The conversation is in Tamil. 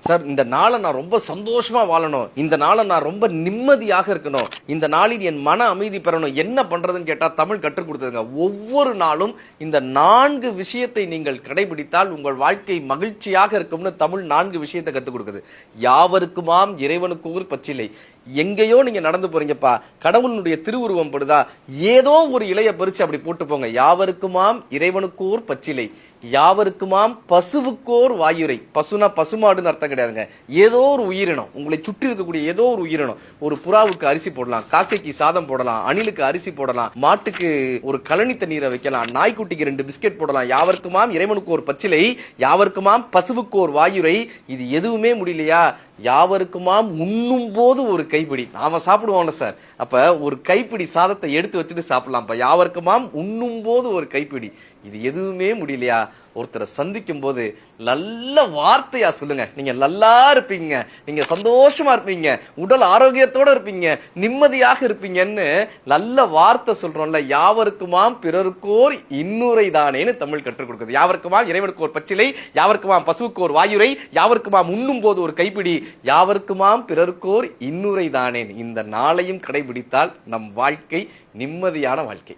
சார் இந்த நாளை நான் ரொம்ப சந்தோஷமா வாழணும், இந்த நாளை நான் ரொம்ப நிம்மதியாக இருக்கணும், இந்த நாளில் என் மன அமைதி பெறணும், என்ன பண்றதுன்னு கேட்டா தமிழ் கற்றுக் கொடுத்ததுங்க. ஒவ்வொரு நாளும் இந்த 4 விஷயத்தை நீங்கள் கடைபிடித்தால் உங்கள் வாழ்க்கை மகிழ்ச்சியாக இருக்கும்னு தமிழ் 4 விஷயத்தை கற்றுக் கொடுக்குது. யாவருக்குமாம் இறைவனுக்கு ஊர் பச்சிலை. எங்கேயோ நீங்க நடந்து போறீங்கப்பா, கடவுளுடைய திருவுருவம் படுதா, ஏதோ ஒரு இலைய பறிச்சு அப்படி போட்டு போங்க. யாவருக்குமாம் இறைவனுக்கோர் பச்சிலை, யாவருக்குமாம் பசுவுக்கோர் வாயுரை. பசுனா பசுமாடுன்னு அர்த்தம் கிடையாதுங்க, ஏதோ ஒரு உயிரினம், உங்களை சுற்றி இருக்கக்கூடிய ஏதோ ஒரு உயிரினம். ஒரு புறாவுக்கு அரிசி போடலாம், காக்கைக்கு சாதம் போடலாம், அணிலுக்கு அரிசி போடலாம், மாட்டுக்கு ஒரு கழனி தண்ணீரை வைக்கலாம், நாய்க்குட்டிக்கு 2 பிஸ்கெட் போடலாம். யாவருக்குமாம் இறைவனுக்கு ஒரு பச்சிலை, யாவருக்குமாம் பசுவுக்கோர் வாயுரை. இது எதுவுமே முடியலையா, யாவருக்குமாம் உண்ணும் போது ஒரு கைப்பிடி. நாம சாப்பிடுவோம்ல சார், அப்ப ஒரு கைப்பிடி சாதத்தை எடுத்து வச்சுட்டு சாப்பிடலாம். யாவருக்குமாம் உண்ணும் போது ஒரு கைப்பிடி. இது எதுவுமே முடியலையா, ஒருத்தரை சந்திக்கும் போது நல்ல வார்த்தையா சொல்லுங்க. நீங்க நல்லா இருப்பீங்க, நீங்க சந்தோஷமா இருப்பீங்க, உடல் ஆரோக்கியத்தோட இருப்பீங்க, நிம்மதியாக இருப்பீங்கன்னு நல்ல வார்த்தை சொல்றோம்ல. யாவருக்குமாம் பிறருக்கோர் இன்னுரை தானேன்னு தமிழ் கற்றுக் கொடுக்குது. யாவருக்குமாம் இறைவனுக்கு ஒரு பச்சிலை, யாவருக்குமாம் பசுவுக்கு ஒரு வாயுரை, யாவருக்குமாம் உண்ணும் போது ஒரு கைப்பிடி, யாவருக்குமாம் பிறருக்கோர் இன்னுரை தானேன். இந்த நாளையும் கடைபிடித்தால் நம் வாழ்க்கை நிம்மதியான வாழ்க்கை.